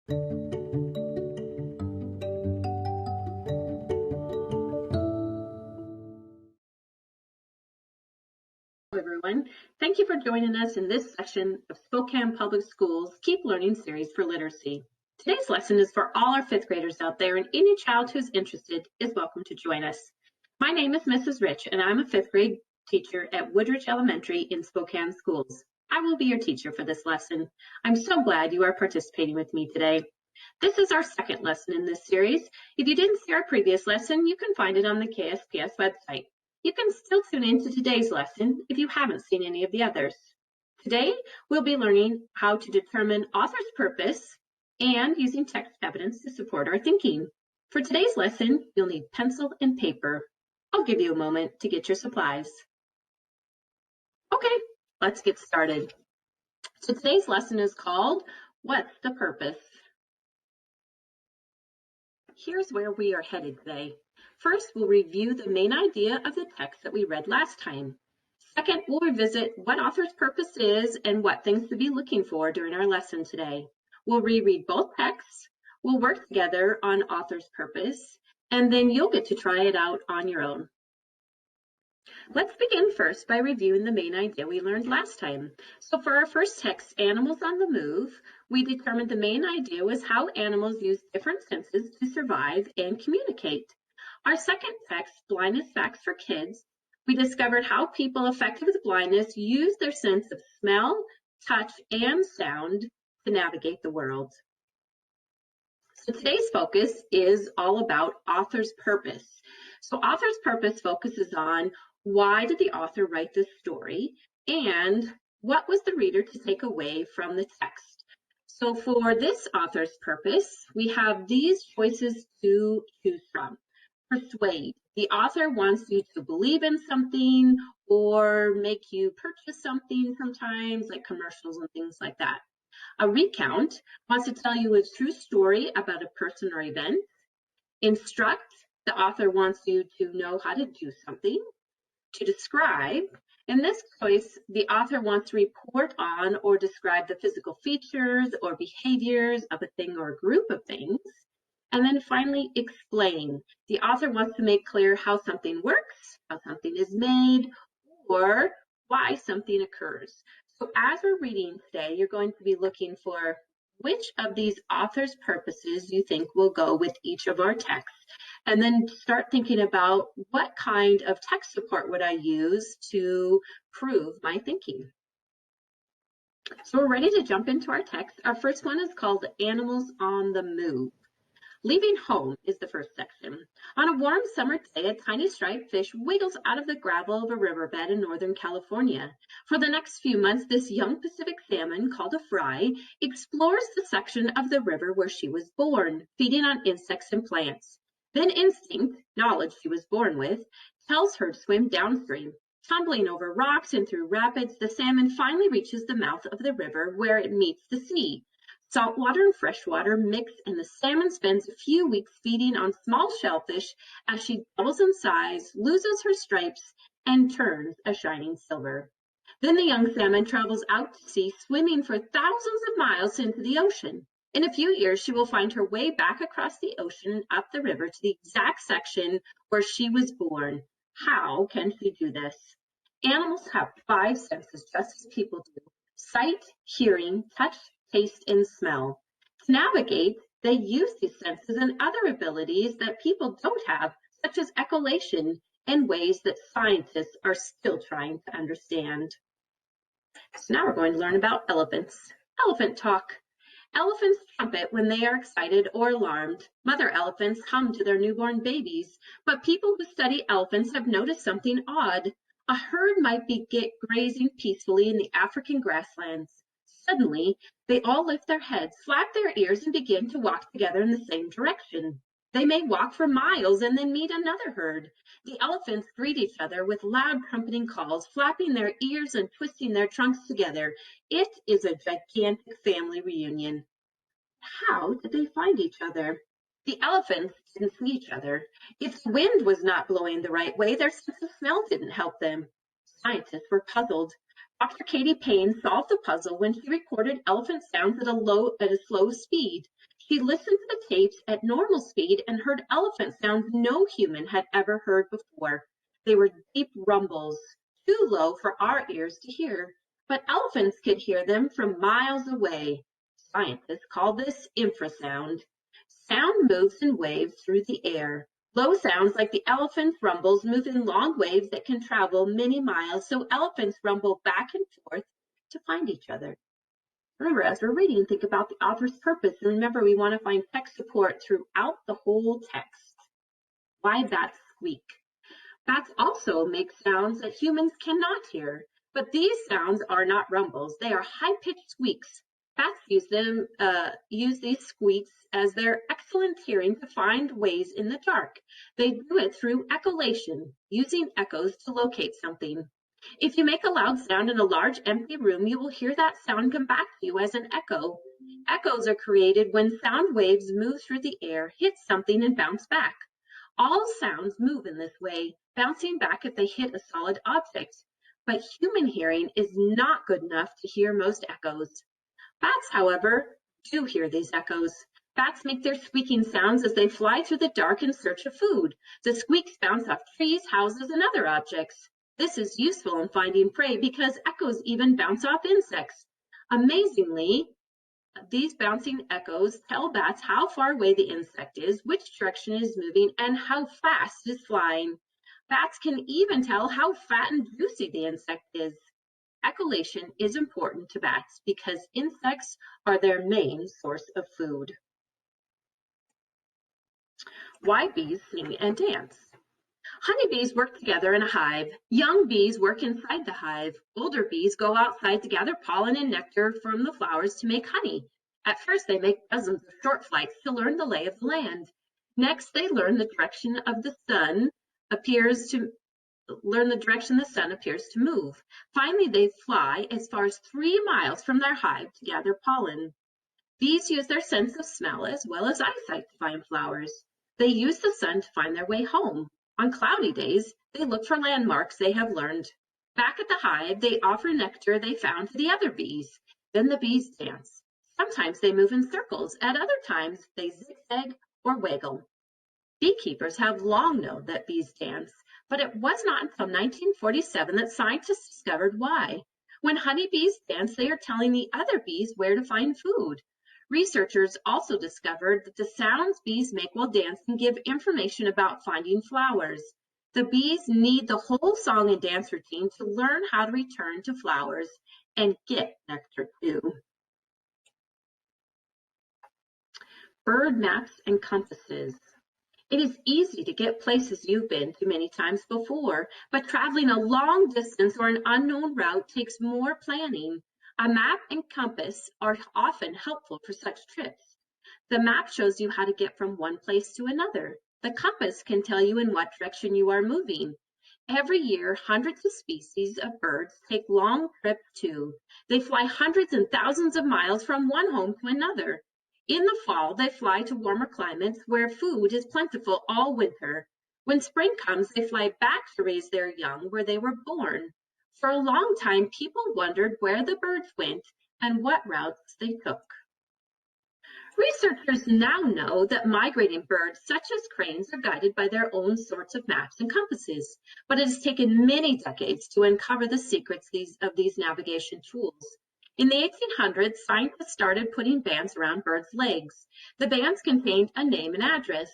Hello, everyone. Thank you for joining us in this session of Spokane Public Schools Keep Learning series for literacy. Today's lesson is for all our fifth graders out there, and any child who's interested is welcome to join us. My name is Mrs. Rich, and I'm a fifth grade teacher at Woodridge Elementary in Spokane Schools. I will be your teacher for this lesson. I'm so glad you are participating with me today. This is our second lesson in this series. If you didn't see our previous lesson, you can find it on the KSPS website. You can still tune in to today's lesson if you haven't seen any of the others. Today, we'll be learning how to determine author's purpose and using text evidence to support our thinking. For today's lesson, you'll need pencil and paper. I'll give you a moment to get your supplies. Okay, let's get started. So today's lesson is called, What's the Purpose? Here's where we are headed today. First, we'll review the main idea of the text that we read last time. Second, we'll revisit what author's purpose is and what things to be looking for during our lesson today. We'll reread both texts, we'll work together on author's purpose, and then you'll get to try it out on your own. Let's begin first by reviewing the main idea we learned last time. So for our first text, Animals on the Move, we determined the main idea was how animals use different senses to survive and communicate. Our second text, Blindness Facts for Kids, we discovered how people affected with blindness use their sense of smell, touch, and sound to navigate the world. So today's focus is all about author's purpose. So author's purpose focuses on why did the author write this story and what was the reader to take away from the text. So for this author's purpose, we have these choices to choose from. Persuade. The author wants you to believe in something or make you purchase something sometimes, like commercials and things like that. A recount wants to tell you a true story about a person or event. Instruct. The author wants you to know how to do something. To describe. In this case, the author wants to report on or describe the physical features or behaviors of a thing or a group of things. And then finally, explain. The author wants to make clear how something works, how something is made, or why something occurs. So as we're reading today, you're going to be looking for which of these author's purposes you think will go with each of our texts. And then start thinking about what kind of text support would I use to prove my thinking. So we're ready to jump into our text. Our first one is called Animals on the Move. Leaving home is the first section. On a warm summer day, a tiny striped fish wiggles out of the gravel of a riverbed in Northern California. For the next few months, this young Pacific salmon, called a fry, explores the section of the river where she was born, feeding on insects and plants. Then instinct, knowledge she was born with, tells her to swim downstream. Tumbling over rocks and through rapids, the salmon finally reaches the mouth of the river where it meets the sea. Saltwater and freshwater mix, and the salmon spends a few weeks feeding on small shellfish as she doubles in size, loses her stripes, and turns a shining silver. Then the young salmon travels out to sea, swimming for thousands of miles into the ocean. In a few years, she will find her way back across the ocean and up the river to the exact section where she was born. How can she do this? Animals have 5 senses, just as people do: sight, hearing, touch, taste, and smell. To navigate, they use these senses and other abilities that people don't have, such as echolation, in ways that scientists are still trying to understand. So now we're going to learn about elephants. Elephant talk. Elephants trumpet when they are excited or alarmed. Mother elephants hum to their newborn babies, but people who study elephants have noticed something odd. A herd might be grazing peacefully in the African grasslands. Suddenly, they all lift their heads, flap their ears, and begin to walk together in the same direction. They may walk for miles and then meet another herd. The elephants greet each other with loud trumpeting calls, flapping their ears and twisting their trunks together. It is a gigantic family reunion. How did they find each other? The elephants didn't see each other. If the wind was not blowing the right way, their sense of smell didn't help them. Scientists were puzzled. Dr. Katie Payne solved the puzzle when she recorded elephant sounds at a slow speed. She listened to the tapes at normal speed and heard elephant sounds no human had ever heard before. They were deep rumbles, too low for our ears to hear, but elephants could hear them from miles away. Scientists call this infrasound. Sound moves in waves through the air. Low sounds like the elephant's rumbles move in long waves that can travel many miles, so elephants rumble back and forth to find each other. Remember, as we're reading, think about the author's purpose, and remember, we want to find text support throughout the whole text. Why bats squeak? Bats also make sounds that humans cannot hear, but these sounds are not rumbles. They are high-pitched squeaks. Bats use these squeaks as their excellent hearing to find ways in the dark. They do it through echolation, using echoes to locate something. If you make a loud sound in a large empty room, you will hear that sound come back to you as an echo. Echoes are created when sound waves move through the air, hit something, and bounce back. All sounds move in this way, bouncing back if they hit a solid object. But human hearing is not good enough to hear most echoes. Bats, however, do hear these echoes. Bats make their squeaking sounds as they fly through the dark in search of food. The squeaks bounce off trees, houses, and other objects. This is useful in finding prey because echoes even bounce off insects. Amazingly, these bouncing echoes tell bats how far away the insect is, which direction it is moving, and how fast it is flying. Bats can even tell how fat and juicy the insect is. Echolation is important to bats because insects are their main source of food. Why bees sing and dance? Honeybees work together in a hive. Young bees work inside the hive. Older bees go outside to gather pollen and nectar from the flowers to make honey. At first, they make dozens of short flights to learn the lay of the land. Next, they learn the direction the sun appears to move. Finally, they fly as far as 3 miles from their hive to gather pollen. Bees use their sense of smell as well as eyesight to find flowers. They use the sun to find their way home. On cloudy days, they look for landmarks they have learned. Back at the hive, they offer nectar they found to the other bees. Then the bees dance. Sometimes they move in circles. At other times, they zigzag or waggle. Beekeepers have long known that bees dance, but it was not until 1947 that scientists discovered why. When honeybees dance, they are telling the other bees where to find food. Researchers also discovered that the sounds bees make while dancing give information about finding flowers. The bees need the whole song and dance routine to learn how to return to flowers and get nectar too. Bird maps and compasses. It is easy to get places you've been to many times before, but traveling a long distance or an unknown route takes more planning. A map and compass are often helpful for such trips. The map shows you how to get from one place to another. The compass can tell you in what direction you are moving. Every year, hundreds of species of birds take long trips too. They fly hundreds and thousands of miles from one home to another. In the fall, they fly to warmer climates where food is plentiful all winter. When spring comes, they fly back to raise their young where they were born. For a long time, people wondered where the birds went and what routes they took. Researchers now know that migrating birds, such as cranes, are guided by their own sorts of maps and compasses, but it has taken many decades to uncover the secrets of these navigation tools. In the 1800s, scientists started putting bands around birds' legs. The bands contained a name and address.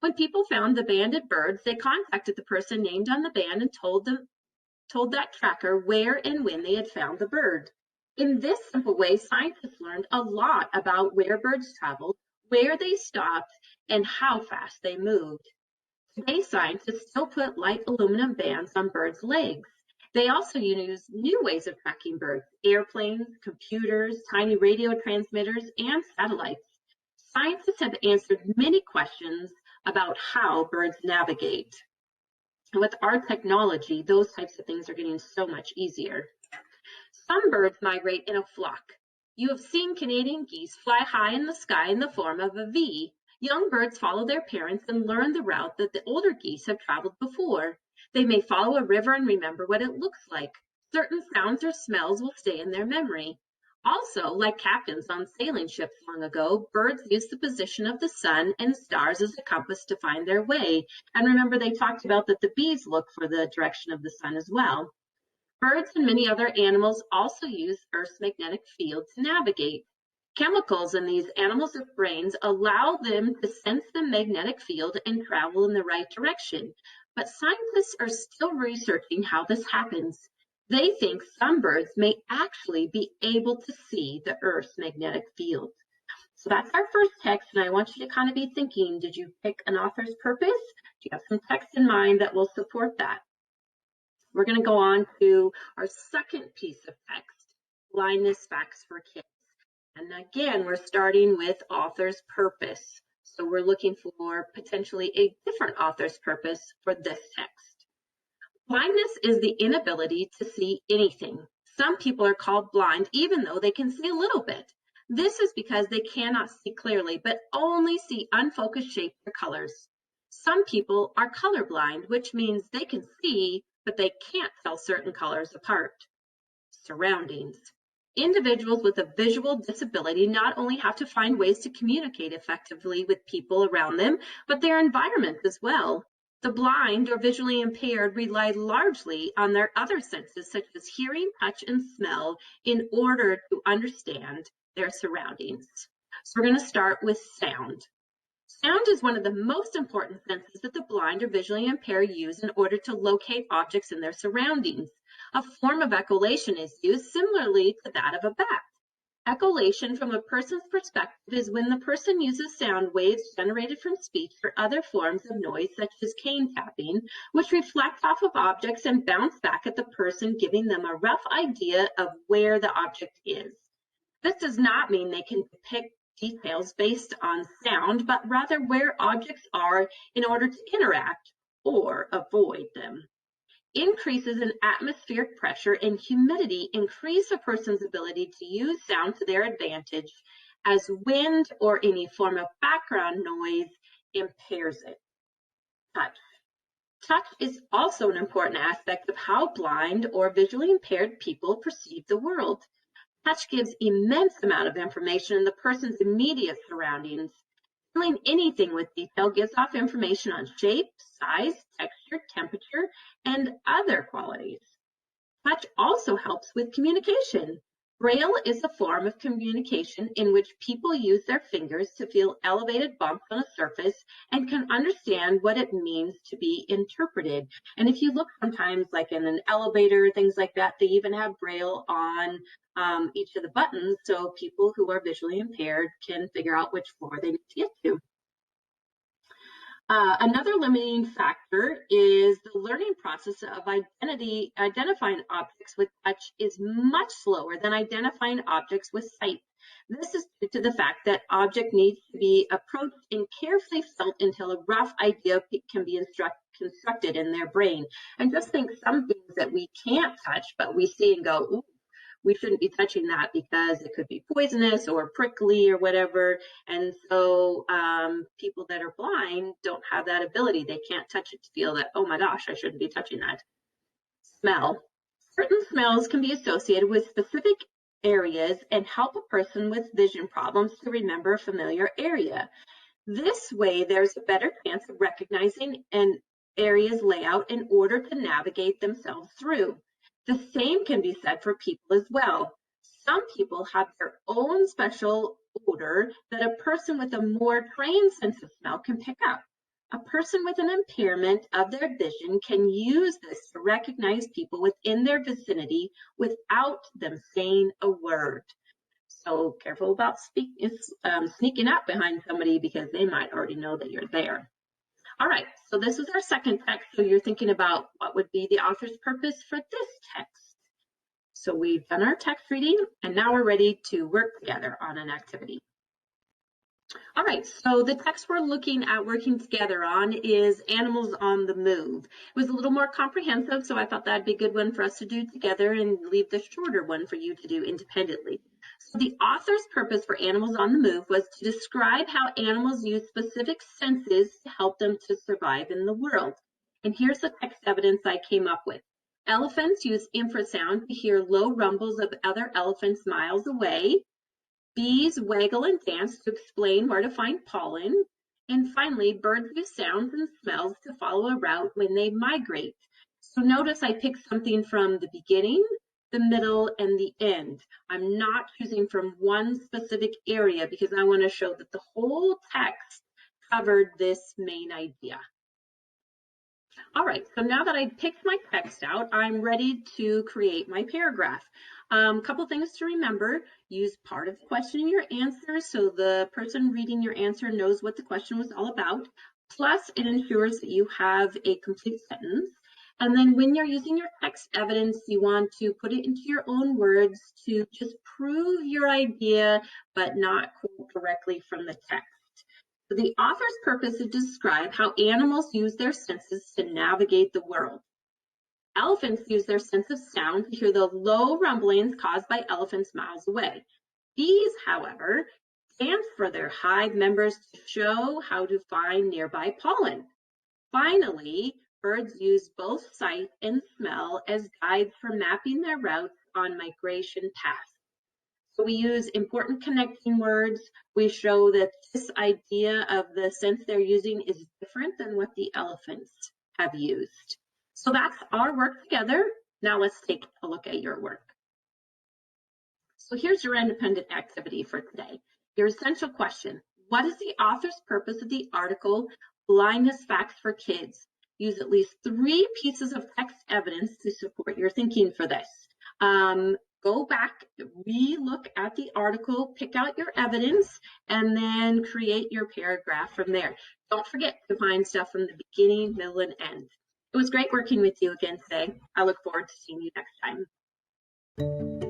When people found the banded birds, they contacted the person named on the band and told that tracker where and when they had found the bird. In this simple way, scientists learned a lot about where birds traveled, where they stopped, and how fast they moved. Today, scientists still put light aluminum bands on birds' legs. They also use new ways of tracking birds: airplanes, computers, tiny radio transmitters, and satellites. Scientists have answered many questions about how birds navigate. With our technology, those types of things are getting so much easier. Some birds migrate in a flock. You have seen Canadian geese fly high in the sky in the form of a V. Young birds follow their parents and learn the route that the older geese have traveled before. They may follow a river and remember what it looks like. Certain sounds or smells will stay in their memory. Also, like captains on sailing ships long ago, birds use the position of the sun and stars as a compass to find their way. And remember, they talked about that the bees look for the direction of the sun as well. Birds and many other animals also use Earth's magnetic field to navigate. Chemicals in these animals' brains allow them to sense the magnetic field and travel in the right direction. But scientists are still researching how this happens. They think some birds may actually be able to see the Earth's magnetic field. So that's our first text, and I want you to kind of be thinking, did you pick an author's purpose? Do you have some text in mind that will support that? We're going to go on to our second piece of text, Blindness Facts for Kids. And again, we're starting with author's purpose. So we're looking for potentially a different author's purpose for this text. Blindness is the inability to see anything. Some people are called blind even though they can see a little bit. This is because they cannot see clearly, but only see unfocused shapes or colors. Some people are colorblind, which means they can see, but they can't tell certain colors apart. Surroundings. Individuals with a visual disability not only have to find ways to communicate effectively with people around them, but their environment as well. The blind or visually impaired rely largely on their other senses, such as hearing, touch, and smell, in order to understand their surroundings. So we're going to start with sound. Sound is one of the most important senses that the blind or visually impaired use in order to locate objects in their surroundings. A form of echolation is used similarly to that of a bat. Echolation from a person's perspective is when the person uses sound waves generated from speech or other forms of noise such as cane tapping, which reflect off of objects and bounce back at the person, giving them a rough idea of where the object is. This does not mean they can depict details based on sound, but rather where objects are in order to interact or avoid them. Increases in atmospheric pressure and humidity increase a person's ability to use sound to their advantage, as wind or any form of background noise impairs it. Touch. Touch is also an important aspect of how blind or visually impaired people perceive the world. Touch gives immense amount of information in the person's immediate surroundings. Feeling anything with detail gives off information on shape, size, texture, temperature, and other qualities. Touch also helps with communication. Braille is a form of communication in which people use their fingers to feel elevated bumps on a surface and can understand what it means to be interpreted. And if you look sometimes like in an elevator, things like that, they even have Braille on each of the buttons so people who are visually impaired can figure out which floor they need to get to. Another limiting factor is the learning process of identifying objects with touch is much slower than identifying objects with sight. This is due to the fact that object needs to be approached and carefully felt until a rough idea can be constructed in their brain. And just think some things that we can't touch, but we see and go, ooh, we shouldn't be touching that because it could be poisonous or prickly or whatever. And so people that are blind don't have that ability. They can't touch it to feel that, oh my gosh, I shouldn't be touching that. Smell. Certain smells can be associated with specific areas and help a person with vision problems to remember a familiar area. This way, there's a better chance of recognizing an area's layout in order to navigate themselves through. The same can be said for people as well. Some people have their own special odor that a person with a more trained sense of smell can pick up. A person with an impairment of their vision can use this to recognize people within their vicinity without them saying a word. So careful about sneaking up behind somebody because they might already know that you're there. All right, so this is our second text. So you're thinking about what would be the author's purpose for this text. So we've done our text reading, and now we're ready to work together on an activity. All right, so the text we're looking at working together on is Animals on the Move. It was a little more comprehensive, so I thought that'd be a good one for us to do together and leave the shorter one for you to do independently. So the author's purpose for Animals on the Move was to describe how animals use specific senses to help them to survive in the world. And here's the text evidence I came up with. Elephants use infrasound to hear low rumbles of other elephants miles away. Bees waggle and dance to explain where to find pollen. And finally, birds use sounds and smells to follow a route when they migrate. So notice I picked something from the beginning, the middle, and the end. I'm not choosing from one specific area because I want to show that the whole text covered this main idea. All right, so now that I picked my text out, I'm ready to create my paragraph. Couple things to remember: use part of the question in your answer so the person reading your answer knows what the question was all about. Plus, it ensures that you have a complete sentence. And then when you're using your text evidence, you want to put it into your own words to just prove your idea, but not quote directly from the text. The author's purpose is to describe how animals use their senses to navigate the world. Elephants use their sense of sound to hear the low rumblings caused by elephants miles away. Bees, however, dance for their hive members to show how to find nearby pollen. Finally, birds use both sight and smell as guides for mapping their routes on migration paths. So we use important connecting words. We show that this idea of the sense they're using is different than what the elephants have used. So that's our work together. Now let's take a look at your work. So here's your independent activity for today. Your essential question: what is the author's purpose of the article, Blindness Facts for Kids? Use at least 3 pieces of text evidence to support your thinking for this. Go back, re-look at the article, pick out your evidence, and then create your paragraph from there. Don't forget to find stuff from the beginning, middle, and end. It was great working with you again today. I look forward to seeing you next time.